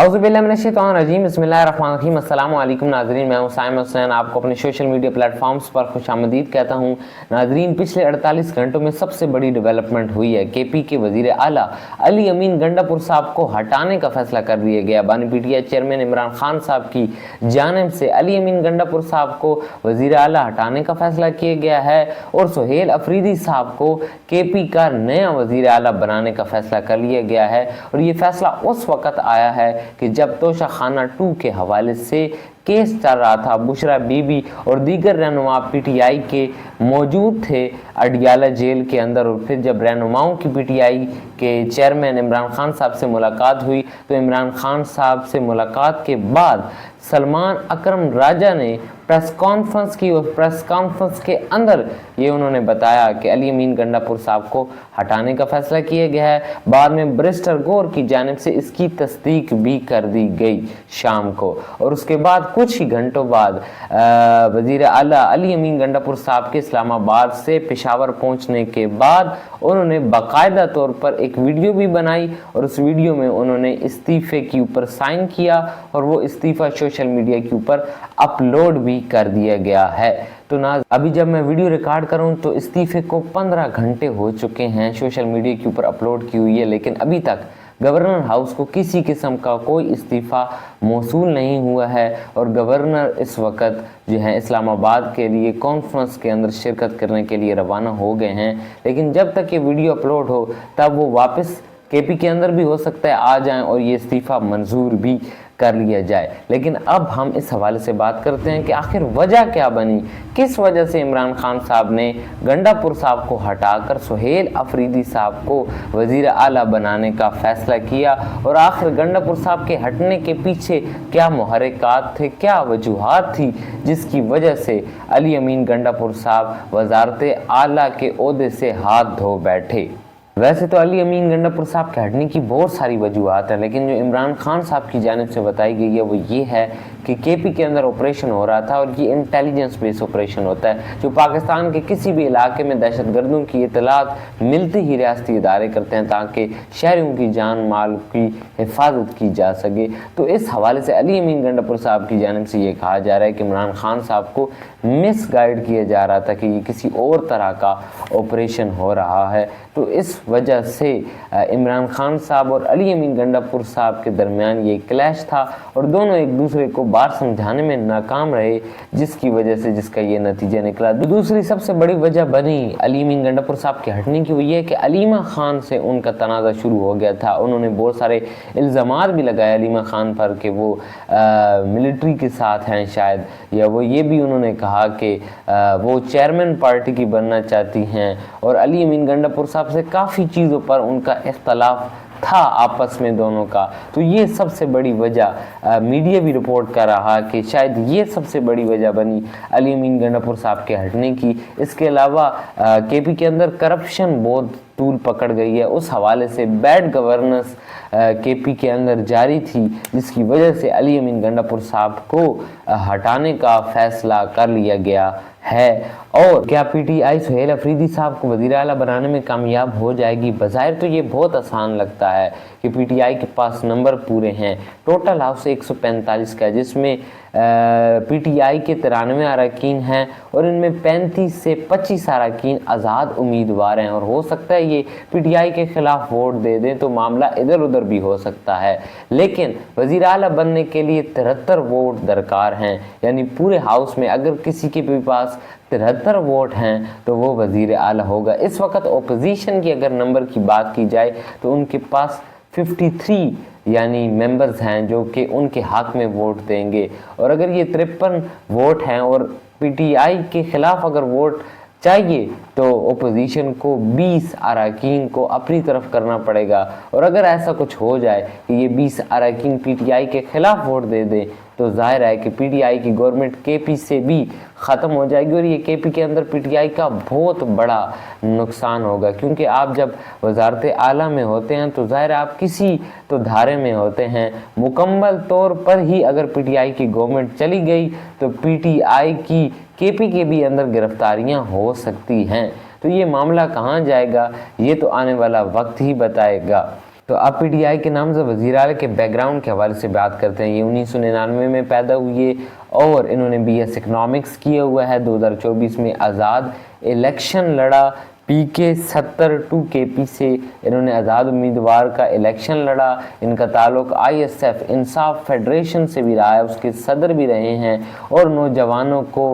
औज़ुबिल्लाहिमिनश्शैतानिर्रजीम बिस्मिल्लाहिर्रहमानिर्रहीम। अस्सलाम वालेकुम नाज़रीन, मैं हूं साइम हुसैन, आपको अपने सोशल मीडिया प्लेटफॉर्म्स पर खुशामदीद कहता हूं। नाज़रीन, पिछले 48 घंटों में सबसे बड़ी डेवलपमेंट हुई है। केपी के वज़ीर आला अली अमीन गंडापुर साहब को हटाने का फैसला कर दिया गया। बानी पीटीआई चेयरमैन इमरान खान साहब की जानिब से अली अमीन गंडापुर साहब को वज़ीर आला हटाने का फैसला किया गया है और सुहेल अफरीदी साहब को केपी का नया वज़ीर आला बनाने का फैसला कर लिया गया है। और ये फैसला उस वक़्त आया है कि जब तोशा खाना 2 के हवाले से केस चल रहा था। बुशरा बीबी और दीगर रहनुमा पीटीआई के मौजूद थे अडियाला जेल के अंदर, और फिर जब रहनुमाओं की पीटीआई के चेयरमैन इमरान खान साहब से मुलाकात हुई तो इमरान खान साहब से मुलाकात के बाद सलमान अकरम राजा ने प्रेस कॉन्फ्रेंस की और प्रेस कॉन्फ्रेंस के अंदर ये उन्होंने बताया कि अली अमीन गंडापुर साहब को हटाने का फैसला किया गया है। बाद में बैरिस्टर गौर की जानिब से इसकी तस्दीक भी कर दी गई शाम को, और उसके बाद कुछ ही घंटों बाद वज़ीर आला अली अमीन गंडापुर साहब के इस्लामाबाद से पेशावर पहुंचने के बाद उन्होंने बाकायदा तौर पर एक वीडियो भी बनाई और उस वीडियो में उन्होंने इस्तीफ़े के ऊपर साइन किया और वो इस्तीफ़ा सोशल मीडिया के ऊपर अपलोड भी कर दिया गया है। तो ना अभी जब मैं वीडियो रिकॉर्ड करूं तो इस्तीफ़े को 15 घंटे हो चुके हैं, सोशल मीडिया के ऊपर अपलोड की हुई है, लेकिन अभी तक गवर्नर हाउस को किसी किस्म का कोई इस्तीफ़ा मौसूल नहीं हुआ है और गवर्नर इस वक्त जो है इस्लामाबाद के लिए कॉन्फ्रेंस के अंदर शिरकत करने के लिए रवाना हो गए हैं। लेकिन जब तक ये वीडियो अपलोड हो तब वो वापस केपी के अंदर भी हो सकता है आ जाएं और ये इस्तीफ़ा मंजूर भी कर लिया जाए। लेकिन अब हम इस हवाले से बात करते हैं कि आखिर वजह क्या बनी, किस वजह से इमरान खान साहब ने गंडापुर साहब को हटाकर सुहेल अफरीदी साहब को वज़ीर आला बनाने का फ़ैसला किया, और आखिर गंडापुर साहब के हटने के पीछे क्या मुहर्रिकात थे, क्या वजूहात थी जिसकी वजह से अली अमीन गंडापुर साहब वज़ारत आला के ओहदे से हाथ धो बैठे। वैसे तो अली अमीन गंडापुर साहब के हटने की बहुत सारी वजूहात हैं, लेकिन जो इमरान खान साहब की जानिब से बताई गई है वो ये है कि केपी के अंदर ऑपरेशन हो रहा था और ये इंटेलिजेंस बेस्ड ऑपरेशन होता है जो पाकिस्तान के किसी भी इलाके में दहशतगर्दों की इतलात मिलती ही रियासती इदारे करते हैं ताकि शहरियों की जान माल की हिफाजत की जा सके। तो इस हवाले से अली अमीन गंडापुर साहब की जानिब से ये कहा जा रहा है कि इमरान खान साहब को मिस गाइड किया जा रहा था कि ये किसी और तरह का ऑपरेशन हो रहा है। तो इस वजह से इमरान खान साहब और अली अमीन गंडापुर साहब के दरमियान ये क्लैश था और दोनों एक दूसरे को बात समझाने में नाकाम रहे, जिसकी वजह से जिसका ये नतीजा निकला। दूसरी सबसे बड़ी वजह बनी अली अमीन गंडापुर साहब के हटने की, वो ये कि अलीमा खान से उनका तनाज़ा शुरू हो गया था। उन्होंने बहुत सारे इल्ज़ामात भी लगाए अलीमा खान पर कि वो मिलिट्री के साथ हैं शायद, या वो ये भी उन्होंने कहा कि वो चेयरमैन पार्टी की बनना चाहती हैं, और अली अमीन गंडापुर साहब से काफ़ी चीज़ों पर उनका इख्तलाफ था आपस में दोनों का। तो ये सबसे बड़ी वजह मीडिया भी रिपोर्ट कर रहा कि शायद ये सबसे बड़ी वजह बनी अली अमीन गंडापुर साहब के हटने की। इसके अलावा केपी के अंदर करप्शन बहुत तूल पकड़ गई है, उस हवाले से बैड गवर्नेंस केपी के अंदर जारी थी, जिसकी वजह से अली अमीन गंडापुर साहब को हटाने का फैसला कर लिया गया है। और क्या पीटीआई सुहेल अफरीदी साहब को वज़ीर आला बनाने में कामयाब हो जाएगी? बज़ाहिर तो ये बहुत आसान लगता है कि पीटीआई के पास नंबर पूरे हैं। टोटल हाउस 145 का है, जिसमें पीटीआई के 93 अरकान हैं और इनमें 35 से 25 अरकान आज़ाद उम्मीदवार हैं, और हो सकता है ये पीटीआई के खिलाफ वोट दे दें तो मामला इधर उधर भी हो सकता है। लेकिन वज़ीर आला बनने के लिए 73 वोट दरकार हैं, यानी पूरे हाउस में अगर किसी के भी पास 73 वोट हैं तो वो वज़ीर आला होगा। इस वक्त ओपोजिशन की अगर नंबर की बात की जाए तो उनके पास 53 यानी मेंबर्स हैं जो कि उनके हक में वोट देंगे, और अगर ये 53 वोट हैं और पीटीआई के खिलाफ अगर वोट चाहिए तो ओपोजिशन को 20 अरकान को अपनी तरफ करना पड़ेगा। और अगर ऐसा कुछ हो जाए कि ये 20 अरकान पीटीआई के खिलाफ वोट दे दें तो जाहिर है कि पीटीआई की गवर्नमेंट केपी से भी ख़त्म हो जाएगी, और ये केपी के अंदर पीटीआई का बहुत बड़ा नुकसान होगा। क्योंकि आप जब वज़ारत आला में होते हैं तो जाहिर है आप किसी तो धारे में होते हैं। मुकम्मल तौर पर ही अगर पीटीआई की गवर्नमेंट चली गई तो पीटीआई की केपी के भी अंदर गिरफ्तारियां हो सकती हैं। तो ये मामला कहाँ जाएगा ये तो आने वाला वक्त ही बताएगा। तो अब PTI के नाम से वज़ीर आला के बैकग्राउंड के हवाले से बात करते हैं। ये 1999 में पैदा हुए और इन्होंने BS इकनॉमिक्स किया हुआ है। 2024 में आज़ाद इलेक्शन लड़ा, PK 70 टू KP से इन्होंने आज़ाद उम्मीदवार का इलेक्शन लड़ा। इनका ताल्लुक़ ISF इंसाफ फेडरेशन से भी रहा है, उसके सदर भी रहे हैं और नौजवानों को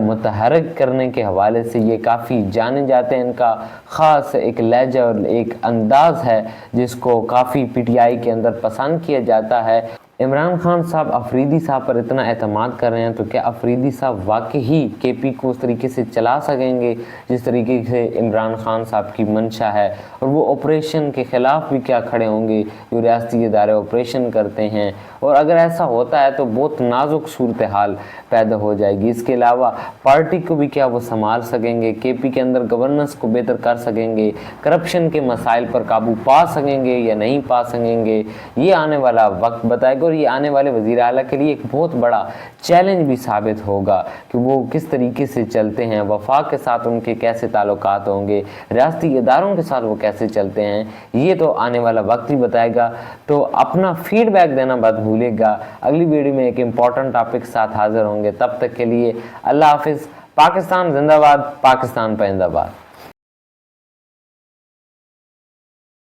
मुतहर्रिक करने के हवाले से ये काफ़ी जाने जाते हैं। इनका ख़ास एक लहजा और एक अंदाज़ है जिसको काफ़ी PTI के अंदर पसंद किया जाता है। इमरान खान साहब अफरीदी साहब पर इतना एतमाद कर रहे हैं, तो क्या अफरीदी साहब वाकई KP को उस तरीके से चला सकेंगे जिस तरीके से इमरान खान साहब की मंशा है, और वो ऑपरेशन के ख़िलाफ़ भी क्या खड़े होंगे जो रियासती इदारे ऑपरेशन करते हैं, और अगर ऐसा होता है तो बहुत नाजुक सूरत हाल पैदा हो जाएगी। इसके अलावा पार्टी को भी क्या वो संभाल सकेंगे, KP के अंदर गवर्नेंस को बेहतर कर सकेंगे, करप्शन के मसाइल पर काबू पा सकेंगे या नहीं पा सकेंगे, ये आने वाला वक्त बताएगा। और ये आने वाले वज़ीर आला के लिए एक बहुत बड़ा चैलेंज भी साबित होगा कि वो किस तरीके से चलते हैं, वफाक के साथ उनके कैसे ताल्लुकात होंगे, रियासती इदारों के साथ वो कैसे चलते हैं, ये तो आने वाला वक्त ही बताएगा। तो अपना फीडबैक देना मत भूलिएगा। अगली वीडियो में एक इम्पॉर्टेंट टॉपिक के साथ हाजिर होंगे। तब तक के लिए अल्लाह हाफिज़। पाकिस्तान जिंदाबाद, पाकिस्तान पाइंदाबाद।